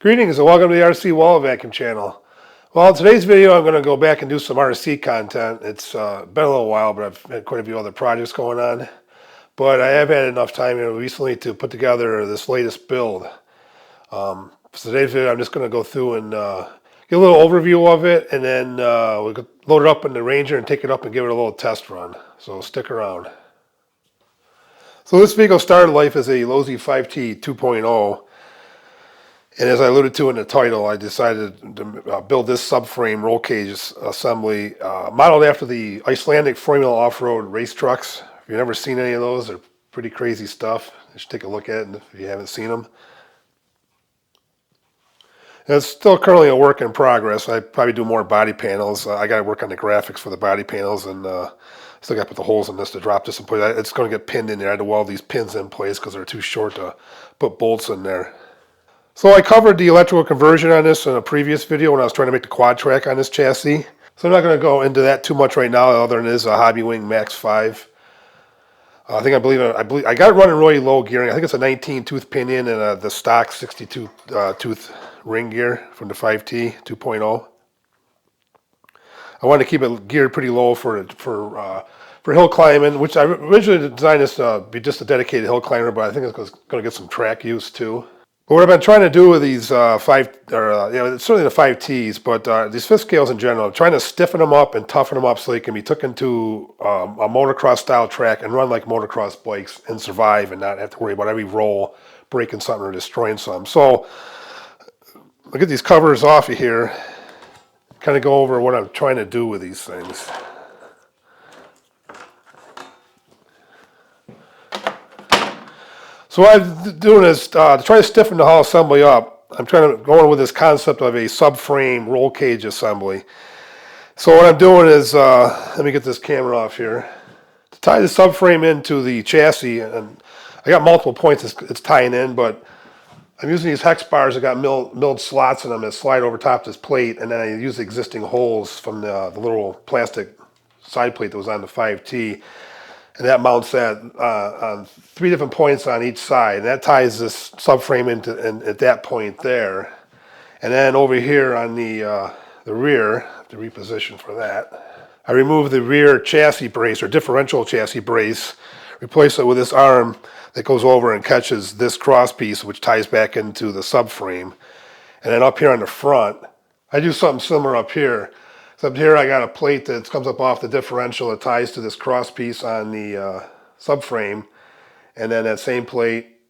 Greetings and welcome to the RC Wall Vacuum channel. Well, in today's video I'm going to go back and do some RC content. It's been a little while, but I've had quite a few other projects going on. But I have had enough time recently to put together this latest build. So today's video I'm just going to go through and get a little overview of it, and then we'll load it up in the Ranger and take it up and give it a little test run. So stick around. So this vehicle started life as a Losi 5T 2.0. And as I alluded to in the title, I decided to build this subframe roll cage assembly modeled after the Icelandic Formula Offroad race trucks. If you've never seen any of those, they're pretty crazy stuff. You should take a look at it if you haven't seen them. And it's still currently a work in progress. I probably do more body panels. I got to work on the graphics for the body panels, and still got to put the holes in this to drop this in place. It's going to get pinned in there. I had to weld these pins in place because they're too short to put bolts in there. So I covered the electrical conversion on this in a previous video when I was trying to make the quad track on this chassis. So I'm not going to go into that too much right now, other than it is a Hobby Wing Max 5. I believe I got it running really low gearing. I think it's a 19 tooth pinion and the stock 62 tooth ring gear from the 5T 2.0. I wanted to keep it geared pretty low for hill climbing, which I originally designed this to be just a dedicated hill climber, but I think it's going to get some track use too. But what I've been trying to do with these it's certainly the 5Ts, but these fifth scales in general, trying to stiffen them up and toughen them up so they can be taken to a motocross style track and run like motocross bikes and survive and not have to worry about every roll breaking something or destroying something. So I'll get these covers off of here, kind of go over what I'm trying to do with these things. So what I'm doing is to try to stiffen the hull assembly up. I'm going with this concept of a subframe roll cage assembly. So what I'm doing is, let me get this camera off here. To tie the subframe into the chassis, and I got multiple points it's tying in, but I'm using these hex bars that got milled slots in them that slide over top this plate, and then I use the existing holes from the little plastic side plate that was on the 5T. And that mounts that on 3 different points on each side. And that ties this subframe at that point there. And then over here on the rear, I have to reposition for that. I remove the rear chassis brace or differential chassis brace, replace it with this arm that goes over and catches this cross piece, which ties back into the subframe. And then up here on the front, I do something similar up here. Up here I got a plate that comes up off the differential that ties to this cross piece on the subframe, and then that same plate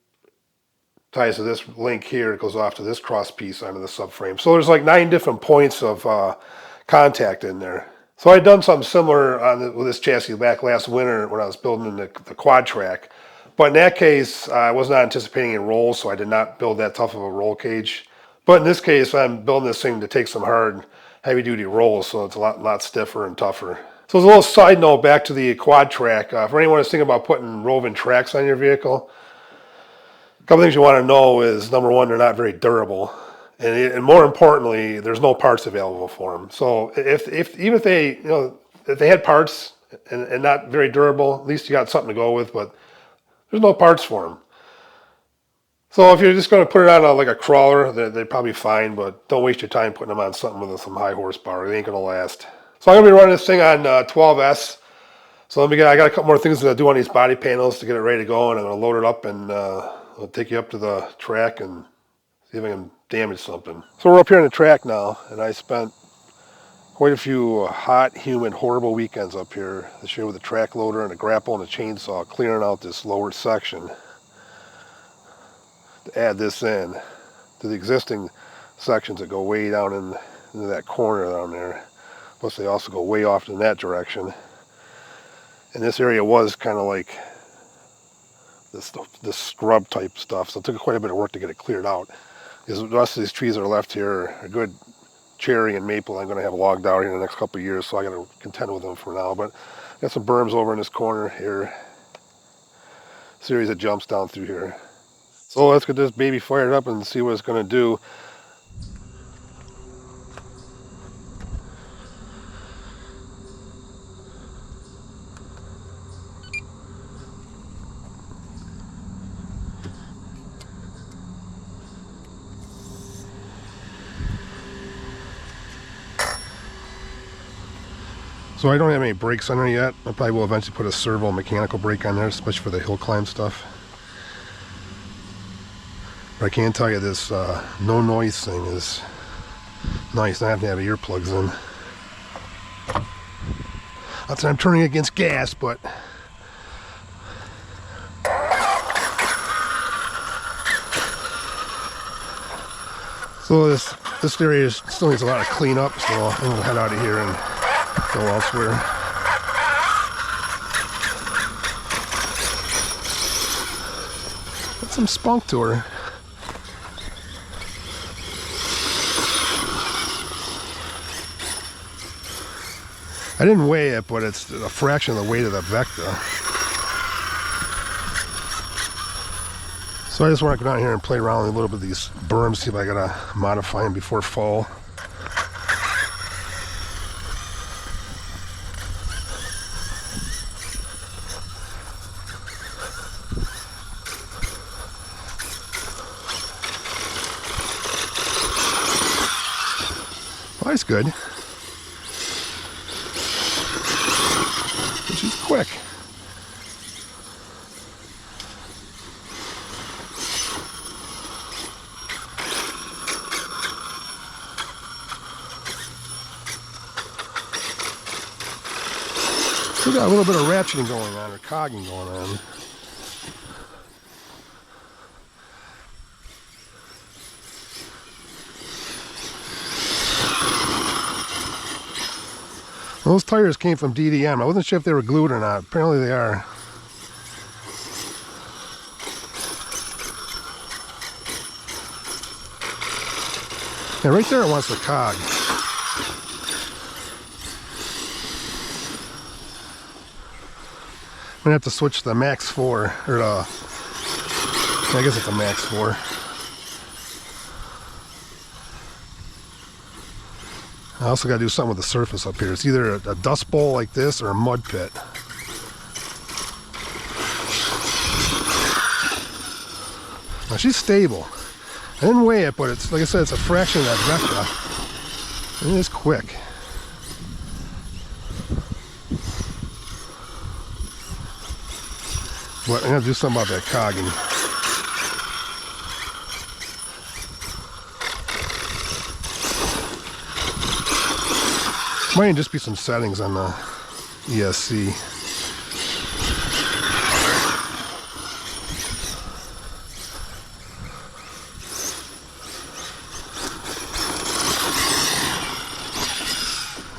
ties to this link here. It goes off to this cross piece onto the subframe. So there's like 9 different points of contact in there. So I'd done something similar with this chassis back last winter when I was building the quad track, but in that case I was not anticipating any rolls, so I did not build that tough of a roll cage. But in this case I'm building this thing to take some hard heavy-duty rolls, so it's a lot stiffer and tougher. So as a little side note back to the quad track, for anyone who's thinking about putting roving tracks on your vehicle, a couple things you want to know is, number one, they're not very durable, and more importantly, there's no parts available for them. So even if they had parts and not very durable, at least you got something to go with, but there's no parts for them. So if you're just going to put it on like a crawler, they're probably fine, but don't waste your time putting them on something with some high horsepower. They ain't going to last. So I'm going to be running this thing on 12S. So I got a couple more things to do on these body panels to get it ready to go, and I'm going to load it up and I'll take you up to the track and see if I can damage something. So we're up here on the track now, and I spent quite a few hot, humid, horrible weekends up here this year with a track loader and a grapple and a chainsaw clearing out this lower section to add this in to the existing sections that go way down into that corner down there. Plus they also go way off in that direction. And this area was kind of like this scrub type stuff, so it took quite a bit of work to get it cleared out. Because the rest of these trees that are left here are good cherry and maple I'm going to have logged out here in the next couple of years, so I got to contend with them for now. But got some berms over in this corner here. Series of jumps down through here. So let's get this baby fired up and see what it's going to do. So I don't have any brakes on there yet. I probably will eventually put a servo mechanical brake on there, especially for the hill climb stuff. But I can tell you this no noise thing is nice. I have to have earplugs in. Not that I'm turning against gas, but so this area still needs a lot of cleanup, so I'm gonna head out of here and go elsewhere. Got some spunk to her. I didn't weigh it, but it's a fraction of the weight of the Vecta. So I just want to go down here and play around with a little bit of these berms, see if I gotta modify them before fall. Well, that's good. She's quick. Still got a little bit of ratcheting going on, or cogging going on. Those tires came from DDM. I wasn't sure if they were glued or not. Apparently they are. Yeah, right there it wants to cog. I'm gonna have to switch to the Max 4, or the, I guess it's a Max 4. I also got to do something with the surface up here. It's either a dust bowl like this or a mud pit. Now she's stable. I didn't weigh it, but it's, like I said, it's a fraction of that Vecta. It is quick. But I'm going to do something about that cogging. Might just be some settings on the ESC.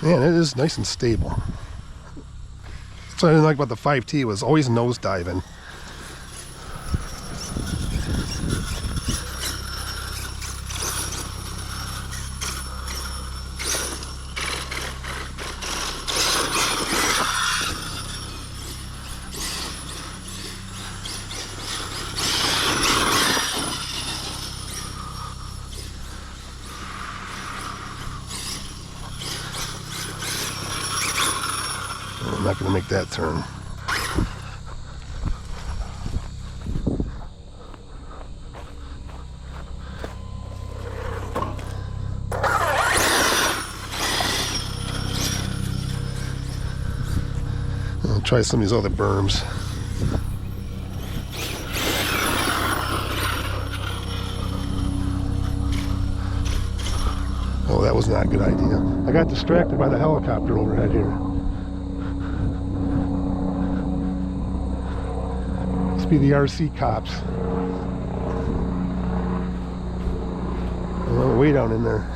Man, it is nice and stable. That's what I didn't like about the 5T, it was always nose diving. I'm not going to make that turn. I'll try some of these other berms. Oh, that was not a good idea. I got distracted by the helicopter overhead here. Must be the RC cops. Oh, way down in there.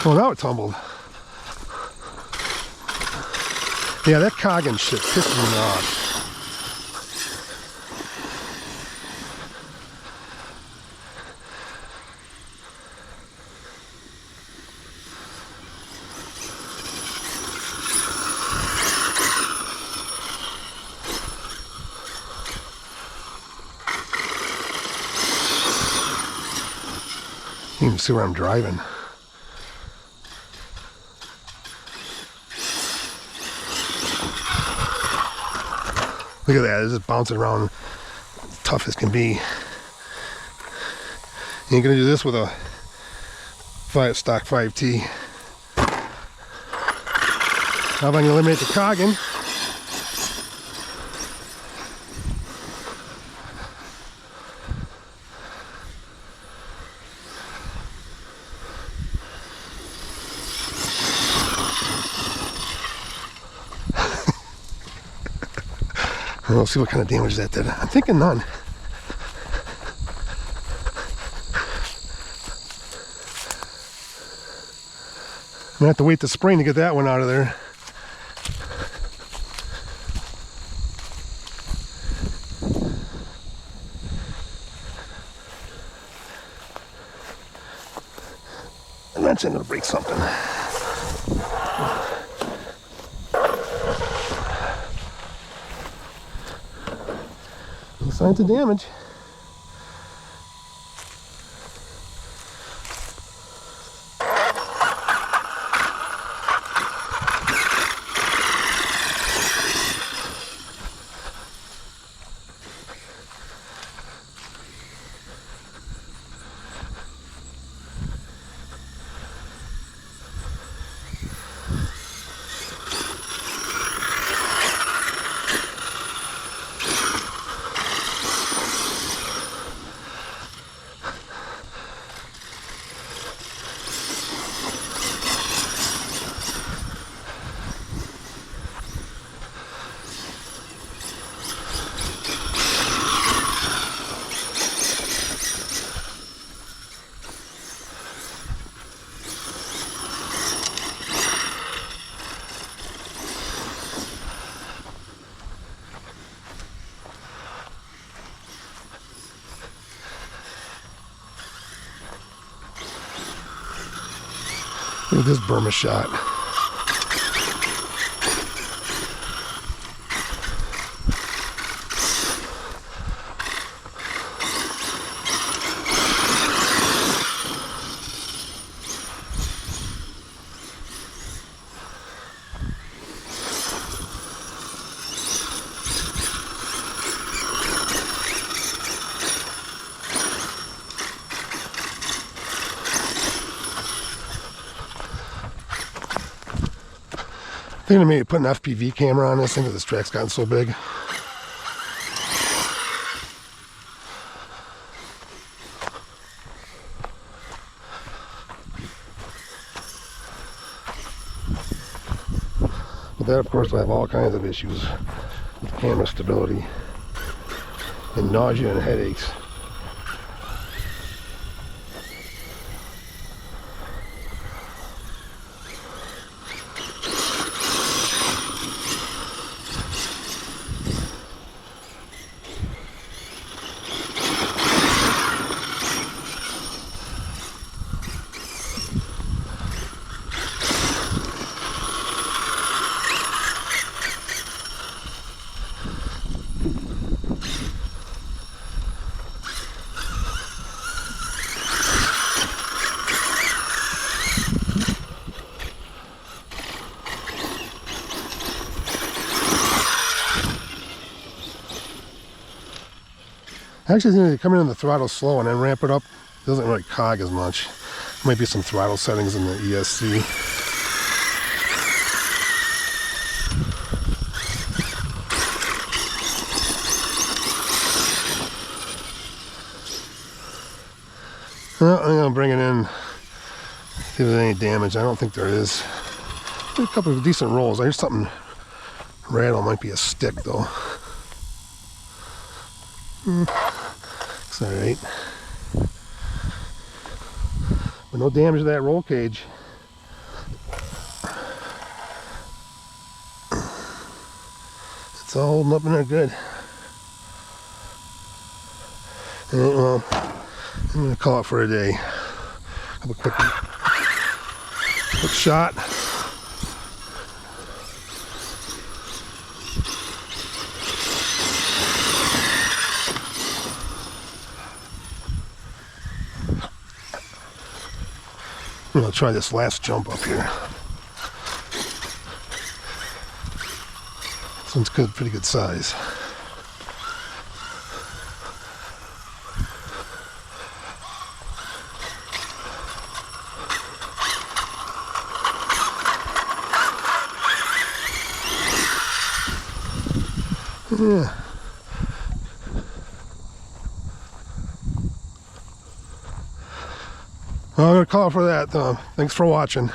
Oh, now it tumbled. Yeah, that cogging shit pissed me off. You can see where I'm driving. Look at that, it's just bouncing around, tough as can be. You ain't gonna do this with a stock 5T. Now if I can eliminate the cogging. We'll see what kind of damage that did. I'm thinking none. I'm gonna have to wait the spring to get that one out of there. Eventually I'm gonna break something. No signs of damage. Look at this Burma shot. I think I maybe put an FPV camera on this thing because this track's gotten so big. But that, of course, will have all kinds of issues with camera stability and nausea and headaches. I actually think coming in the throttle slow and then ramp it up doesn't really cog as much. Might be some throttle settings in the ESC. Well, I'm gonna bring it in, see if there's any damage. I don't think there is. There's a couple of decent rolls. I hear something rattle. Might be a stick though. It's alright. But no damage to that roll cage. It's all holding up in there good. And, well, I'm going to call it for a day. Have a quick shot. gonna try this last jump up here. This one's good, pretty good size. Yeah. Well, I'm going to call it for that. Thanks for watching.